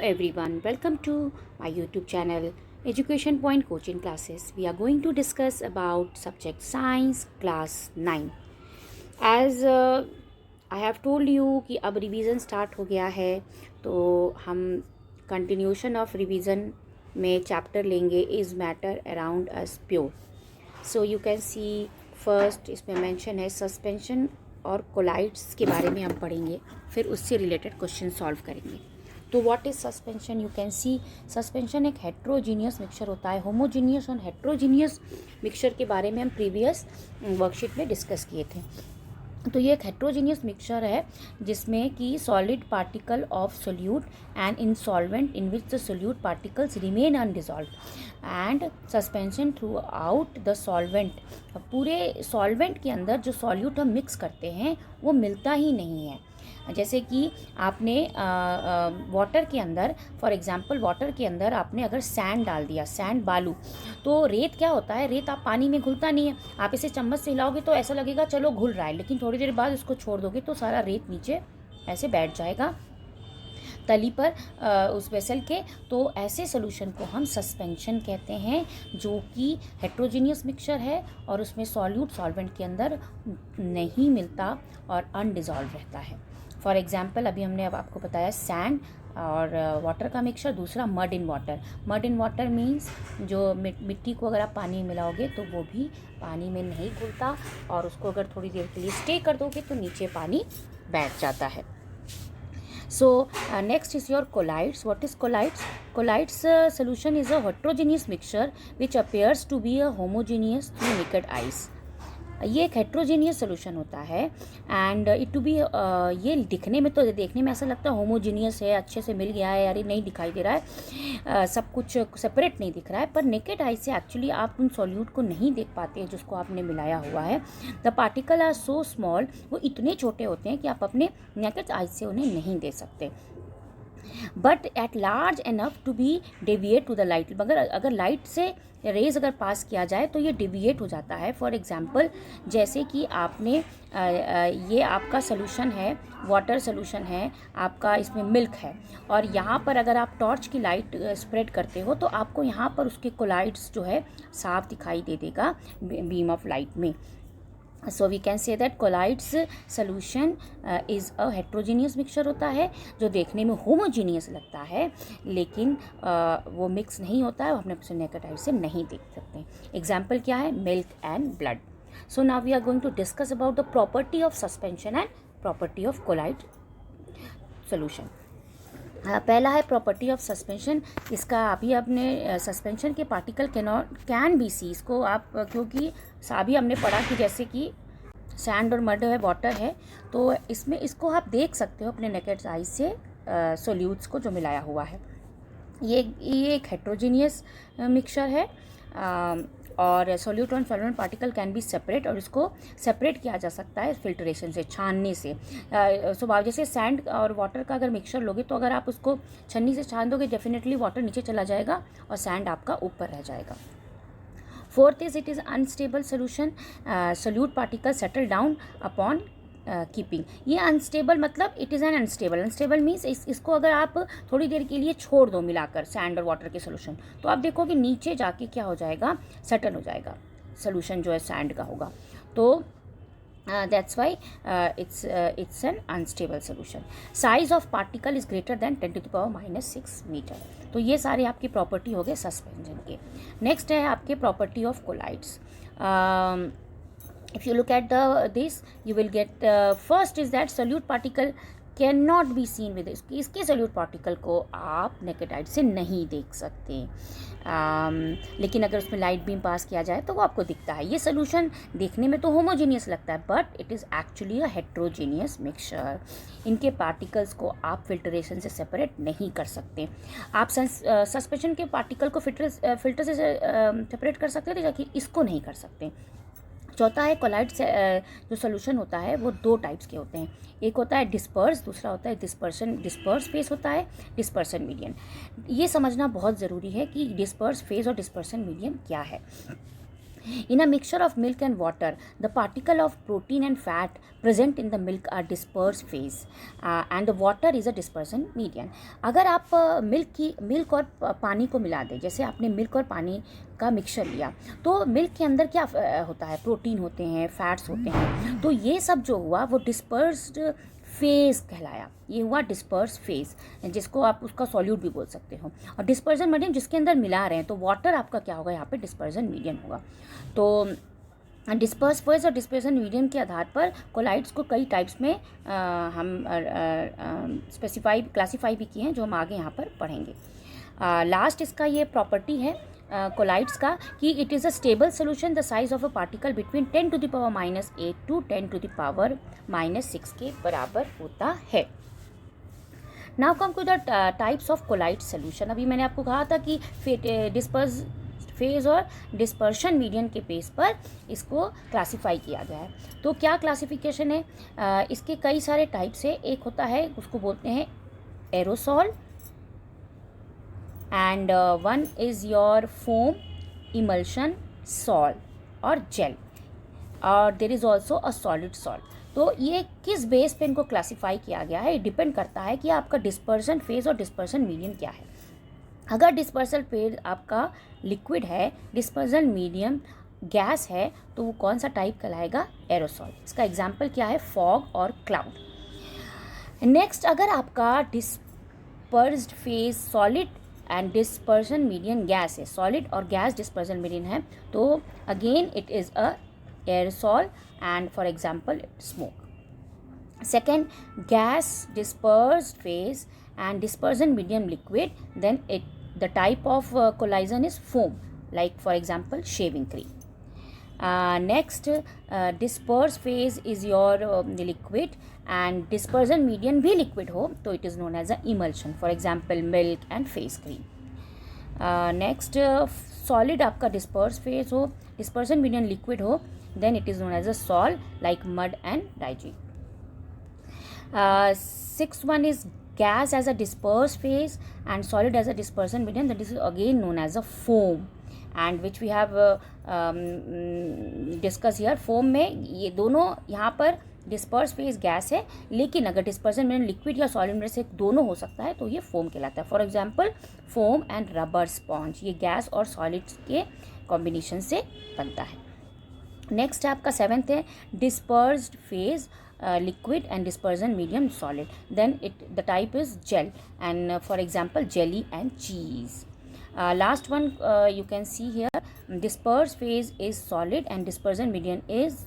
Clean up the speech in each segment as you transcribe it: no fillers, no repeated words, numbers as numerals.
everyone, welcome to my YouTube channel Education Point Coaching Classes. We are going to discuss about subject Science class 9. As I have told you कि अब revision start हो गया है, तो हम continuation of revision में chapter लेंगे is matter around us pure. So you can see first इसमें मेंशन है सस्पेंशन और कोलाइड्स के बारे में हम पढ़ेंगे, फिर उससे रिलेटेड क्वेश्चन सॉल्व करेंगे. तो what is suspension? You can see suspension एक हेट्रोजीनियस मिक्सचर होता है. होमोजीनियस और हेट्रोजीनियस मिक्सचर के बारे में हम प्रीवियस वर्कशीट में डिस्कस किए थे. तो ये एक हेट्रोजीनियस मिक्सचर है जिसमें कि solid particle of solute and in solvent in which the solute particles remain undissolved and suspension through out the solvent. पूरे सॉल्वेंट के अंदर जो सॉल्यूट हम मिक्स करते हैं वो मिलता ही नहीं है. जैसे कि आपने वाटर के अंदर, फॉर एग्जांपल वाटर के अंदर आपने अगर सैंड डाल दिया, सैंड बालू, तो रेत क्या होता है, रेत आप पानी में घुलता नहीं है. आप इसे चम्मच से हिलाओगे तो ऐसा लगेगा चलो घुल रहा है, लेकिन थोड़ी देर बाद इसको छोड़ दोगे तो सारा रेत नीचे ऐसे बैठ जाएगा तली पर उस वेसल के. तो ऐसे सोल्यूशन को हम सस्पेंशन कहते हैं, जो कि हेट्रोजीनियस मिक्सचर है और उसमें सॉल्यूट सॉल्वेंट के अंदर नहीं मिलता और अनडिजॉल्व रहता है. फॉर एग्जाम्पल अभी हमने अब आपको बताया सैंड और वाटर का मिक्सचर. दूसरा mud in water. Mud in water means जो मिट्टी को अगर आप पानी में मिलाओगे तो वो भी पानी में नहीं घुलता, और उसको अगर थोड़ी देर के लिए स्टे कर दोगे तो नीचे पानी बैठ जाता है. So next is your colloids. What is colloids? Colloids solution is a heterogeneous mixture which appears to be a homogeneous through naked eyes. ये एक हेट्रोजीनियस सोल्यूशन होता है एंड इट टू बी ये दिखने में, तो देखने में ऐसा लगता है होमोजीनियस है, अच्छे से मिल गया है, यार ये नहीं दिखाई दे रहा है, सब कुछ सेपरेट नहीं दिख रहा है. पर नेकेड आई से एक्चुअली आप उन सॉल्यूट को नहीं देख पाते हैं जिसको आपने मिलाया हुआ है. The particle are so small, वो इतने छोटे होते हैं कि आप अपने नेकेड आई से उन्हें नहीं दे सकते. But at large enough to be deviate to the light. मगर अगर लाइट से रेज अगर पास किया जाए तो ये डिविएट हो जाता है. फॉर एग्जांपल जैसे कि आपने ये आपका सोल्यूशन है, वाटर सोल्यूशन है आपका, इसमें मिल्क है, और यहाँ पर अगर आप टॉर्च की लाइट स्प्रेड करते हो तो आपको यहाँ पर उसके कोलाइड्स जो है साफ दिखाई दे देगा बीम ऑफ लाइट में. So we can say that colloids solution is a heterogeneous mixture होता है जो देखने में होमोजीनियस लगता है, लेकिन वो मिक्स नहीं होता है, वो अपने नेकेड आई से नहीं देख सकते. एग्जाम्पल क्या है? Milk and blood. So now we are going to discuss about the property of suspension and property of colloid solution. पहला है प्रॉपर्टी ऑफ सस्पेंशन. इसका अभी आपने सस्पेंशन के पार्टिकल कैन बी सी, इसको आप क्योंकि अभी हमने पढ़ा कि जैसे कि सैंड और मड है, वाटर है, तो इसमें इसको आप देख सकते हो अपने नेकेड आई से सोल्यूट्स को जो मिलाया हुआ है. ये एक हेट्रोजीनियस मिक्सचर है और सोल्यूट और solvent particle can be separate, और इसको सेपरेट किया जा सकता है फिल्ट्रेशन से, छानने से. सो जैसे सैंड और वाटर का अगर मिक्सचर लोगे तो अगर आप उसको छन्नी से छान दोगे डेफिनेटली वाटर नीचे चला जाएगा और सैंड आपका ऊपर रह जाएगा. Fourth is it is unstable solution. Solute particle settle down upon keeping. ये अनस्टेबल मतलब it is an unstable. Unstable means इसको अगर आप थोड़ी देर के लिए छोड़ दो मिलाकर सैंड और वाटर के सोल्यूशन, तो आप देखो कि नीचे जाके क्या हो जाएगा, सेटल हो जाएगा सोल्यूशन जो है सैंड का होगा. तो that's why it's an unstable solution. Size of particle is greater than 10⁻⁻6 metre. तो ये सारे आपकी प्रॉपर्टी हो गए सस्पेंशन के. नेक्स्ट है आपके property of colloids. If you look at this, you will get first is that solute particle cannot be seen with इसके solute particle को आप naked eye से नहीं देख सकते, लेकिन अगर उसमें लाइट बीम पास किया जाए तो वो आपको दिखता है. ये सोल्यूशन देखने में तो होमोजीनियस लगता है but it is actually a heterogeneous mixture. इनके पार्टिकल्स को आप फिल्ट्रेशन से सेपरेट नहीं कर सकते. आप सस्पेंशन के पार्टिकल को फिल्टर से सेपरेट कर सकते थे, जबकि इसको नहीं कर सकते. चौथा है कोलाइड से जो सोल्यूशन होता है वो दो टाइप्स के होते हैं. एक होता है डिस्पर्स, दूसरा होता है डिस्पर्सन. डिस्पर्स फेस होता है, डिस्पर्सन मीडियम. ये समझना बहुत ज़रूरी है कि डिस्पर्स फेस और डिस्पर्सन मीडियम क्या है. In a mixture of milk and water, the particle of protein and fat present in the milk are dispersed phase, and the water is a dispersion medium. अगर आप milk और पानी को मिला दें, जैसे आपने मिल्क और पानी का मिक्सचर लिया, तो मिल्क के अंदर क्या होता है, प्रोटीन होते हैं, फैट्स होते हैं, तो ये सब जो हुआ वो डिस्पर्स्ड फेज कहलाया। ये हुआ डिस्पर्स फेज, जिसको आप उसका सॉल्यूट भी बोल सकते हो। और डिस्पर्जन मीडियम जिसके अंदर मिला रहे हैं, तो वाटर आपका क्या होगा यहाँ पे, डिस्पर्जन मीडियम होगा। तो डिस्पर्स फेज और डिस्पर्जन मीडियम के आधार पर कोलाइड्स को कई टाइप्स में हम क्लासीफाई भी किए हैं, जो हम आगे यहाँ पर पढ़ेंगे। लास्ट इसका ये प्रॉपर्टी है कोलाइड्स का कि it is a stable solution the size of a particle between 10 to the power -8 to 10 to the power -6 के बराबर होता है। Now come to the types of colloid solution. अभी मैंने आपको कहा था कि डिस्पर्स फेज और डिस्पर्शन मीडियम के बेस पर इसको क्लासीफाई किया गया है। तो क्या क्लासिफिकेशन है, इसके कई सारे टाइप्स है। एक होता है, उसको बोलते हैं aerosol, and one is your foam, emulsion, salt और gel, और there is also a solid salt। तो ये किस बेस पे इनको क्लासीफाई किया गया है, डिपेंड करता है कि आपका डिस्पर्सन फेज और डिस्पर्सन मीडियम क्या है। अगर डिस्पर्सल फेज आपका लिक्विड है, डिस्पर्सन मीडियम गैस है, तो वो कौन सा टाइप कहलाएगा, एरोसॉल। इसका एग्जाम्पल क्या है, फॉग और क्लाउड। नेक्स्ट, अगर आपका dispersed phase solid and dispersion medium gas है, सॉलिड और गैस डिस्पर्सन मीडियम है, तो again it is a aerosol and for example smoke. Second, gas dispersed phase and dispersion medium liquid, then the type of collision is foam, like for example shaving cream. Next, disperse phase is your liquid and dispersion medium भी liquid हो, तो it is known as a emulsion, for example milk and face cream. Next, solid आपका disperse phase हो, dispersion medium liquid हो, then it is known as a sol, like mud and digi. Sixth one is gas as a dispersed phase and solid as a dispersion medium, that is again known as a foam, and which we have discussed here. foam में ये दोनों, यहाँ पर disperse phase gas है, लेकिन अगर dispersion में liquid या सॉलिड में से दोनों हो सकता है तो ये फोम कहलाता है। For example foam and rubber sponge, ये गैस और सॉलिड्स के कॉम्बिनेशन से बनता है। नेक्स्ट आपका सेवेंथ है dispersed phase liquid and dispersion medium solid, then the type is gel, and for example jelly and cheese. Last one, you can see here, dispersed phase is solid and dispersion medium is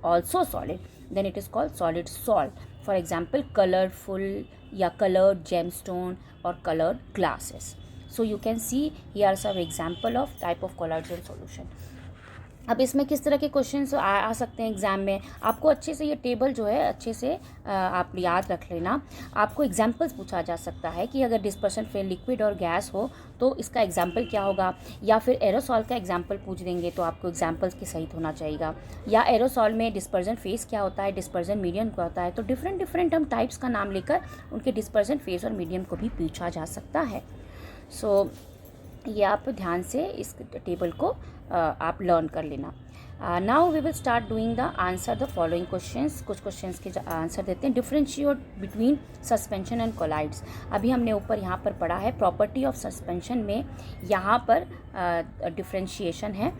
also solid, then it is called solid salt, for example colorful या colored gemstone or colored glasses. So you can see here are some example of type of colloidal solution. अब इसमें किस तरह के questions आ सकते हैं exam में, आपको अच्छे से ये टेबल जो है अच्छे से आप याद रख लेना। आपको एग्जांपल्स पूछा जा सकता है कि अगर डिस्पर्सन फेज लिक्विड और गैस हो तो इसका एग्जांपल क्या होगा, या फिर एरोसॉल का एग्जांपल पूछ देंगे तो आपको एग्जांपल्स के सहित होना चाहिए, या एरोसॉल में डिस्पर्सन फेज क्या होता है, डिस्पर्सन मीडियम क्या होता है, तो डिफरेंट हम टाइप्स का नाम लेकर उनके डिस्पर्सन फेज और मीडियम को भी पूछा जा सकता है। सो ये आप ध्यान से इस टेबल को आप लर्न कर लेना। Now we will start doing the answer the following questions. कुछ क्वेश्चंस के आंसर देते हैं। Differentiate between suspension and colloids, अभी हमने ऊपर यहाँ पर पढ़ा है प्रॉपर्टी ऑफ सस्पेंशन में यहाँ पर डिफरेंशिएशन है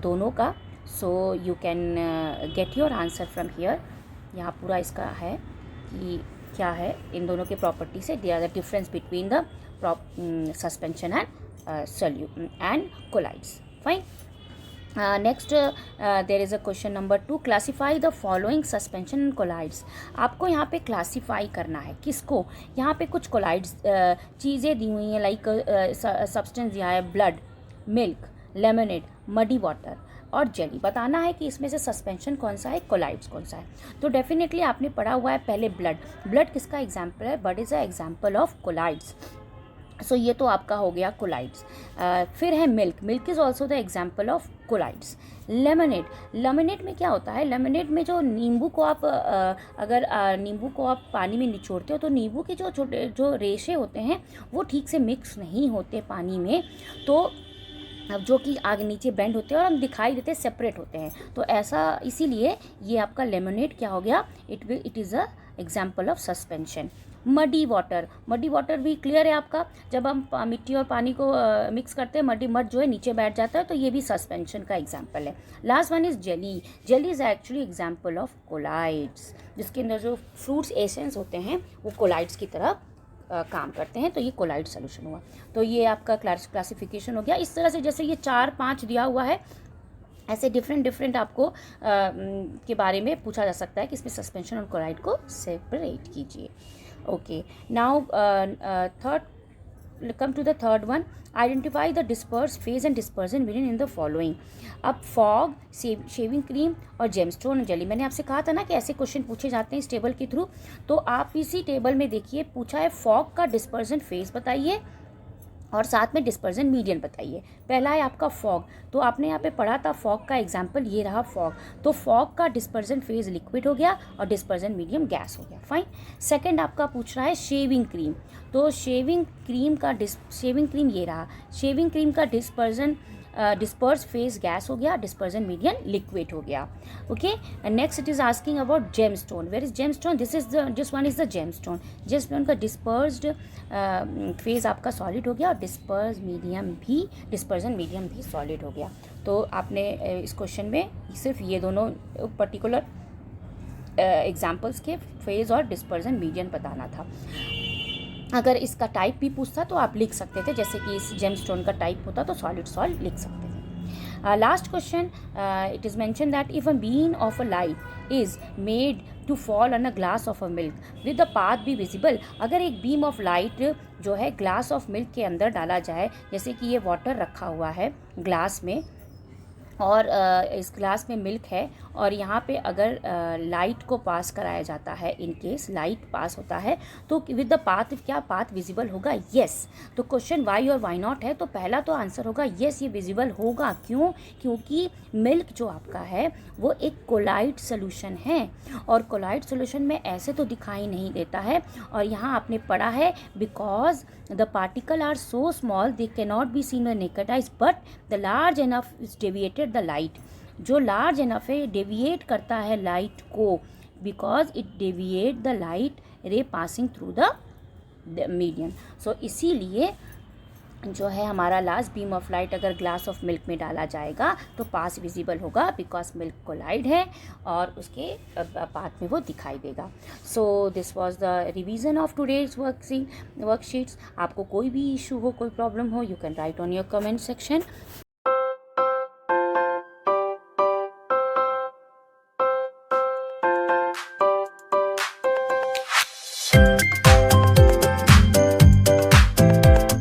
दोनों का। So you can get your answer from here. यहाँ पूरा इसका है कि क्या है इन दोनों के प्रॉपर्टी से, they are the difference between the suspension and colloids. Fine. Next, there is a question number 2. Classify the following suspension and colloids. आपको यहाँ पे क्लासीफाई करना है किसको, यहाँ पे कुछ कोलाइड्स चीज़ें दी हुई हैं, लाइक सब्सटेंस दिया है blood, milk, lemonade, muddy water और जेली। बताना है कि इसमें से सस्पेंशन कौन सा है, कोलाइड्स कौन सा है। तो डेफिनेटली आपने पढ़ा हुआ है पहले ब्लड किसका एग्जाम्पल है, blood is a example of colloids. So ये तो आपका हो गया कोलाइड्स। फिर है milk is also the example of colloids. Lemonade में क्या होता है, लेमनेड में जो नींबू को आप अगर नींबू को आप पानी में निचोड़ते हो तो नींबू के जो छोटे जो रेशे होते हैं वो ठीक से मिक्स नहीं होते पानी में, तो अब जो कि आगे नीचे बेंड होते हैं और हम दिखाई देते हैं, सेपरेट होते हैं, तो ऐसा इसीलिए ये आपका लेमोनेड क्या हो गया, it is a example of suspension. Muddy water, muddy water भी क्लियर है आपका, जब हम मिट्टी और पानी को मिक्स करते हैं, मड जो है नीचे बैठ जाता है, तो ये भी सस्पेंशन का एग्जाम्पल है। Last one is jelly, jelly is actually example of collides, जिसके अंदर जो फ्रूट्स एसेंस होते हैं वो कोलाइड्स की तरह काम करते हैं, तो ये कोलाइड सोल्यूशन हुआ। तो ये आपका क्लासिफिकेशन हो गया। इस तरह से जैसे ये 4-5 दिया हुआ है, ऐसे डिफरेंट आपको के बारे में पूछा जा सकता है कि इसमें सस्पेंशन और कोलाइड को सेपरेट कीजिए। Okay, now come to the third one, identify the disperse phase and dispersion medium in the following। अब फॉग, शेविंग क्रीम और जेमस्टोन जेली, मैंने आपसे कहा था ना कि ऐसे क्वेश्चन पूछे जाते हैं इस टेबल के थ्रू। तो आप इसी टेबल में देखिए, पूछा है फॉग का डिस्पर्जन फेज बताइए और साथ में डिस्पर्जन मीडियन बताइए। पहला है आपका फॉग, तो आपने यहाँ पे पढ़ा था फॉग का एग्जाम्पल, ये रहा फॉग, तो फॉग का डिस्पर्जन फेज लिक्विड हो गया और डिस्पर्जन मीडियम गैस हो गया, फाइन। सेकंड आपका पूछ रहा है शेविंग क्रीम, तो शेविंग क्रीम ये रहा, शेविंग क्रीम का डिस्पर्स फेज गैस हो गया, डिस्पर्जन मीडियम लिक्विड हो गया। Okay, next it is asking about gemstone, where is gemstone, this one is the gemstone. Gemstone का डिस्पर्स्ड फेज आपका सॉलिड हो गया और डिस्पर्जन मीडियम भी सॉलिड हो गया। तो आपने इस क्वेश्चन में सिर्फ ये दोनों पर्टिकुलर एग्जाम्पल्स के फेज और डिस्पर्जन मीडियम बताना था। अगर इसका टाइप भी पूछता तो आप लिख सकते थे, जैसे कि इस जेमस्टोन का टाइप होता तो सॉलिड सॉल्ट लिख सकते थे। Last question, it is mention that if a beam of a light is made to fall on a glass of a milk with the path be visible. अगर एक beam of light जो है glass of milk के अंदर डाला जाए, जैसे कि ये वाटर रखा हुआ है ग्लास में और इस ग्लास में मिल्क है और यहाँ पे अगर लाइट को पास कराया जाता है, इन केस लाइट पास होता है, तो विद द पाथ, क्या पाथ विजिबल होगा? यस। तो क्वेश्चन वाई और वाई नॉट है, तो पहला तो आंसर होगा यस, ये विजिबल होगा। क्यों? क्योंकि मिल्क जो आपका है वो एक कोलाइड सोल्यूशन है और कोलाइड सोल्यूशन में ऐसे तो दिखाई नहीं देता है। और यहाँ आपने पढ़ा है because the particle are so small they can not be seen with naked eyes but the large enough is deviated the light. जो लार्ज एनफ है डेविएट करता है लाइट को, because it deviate the light ray passing through the medium. So इसीलिए जो है हमारा last beam of light अगर ग्लास ऑफ मिल्क में डाला जाएगा तो पास विजिबल होगा, बिकॉज मिल्क कोलाइड है और उसके पाथ में वो दिखाई देगा। So this was the revision of today's worksheets. आपको कोई भी इशू हो, कोई प्रॉब्लम हो, you can write on your comment section.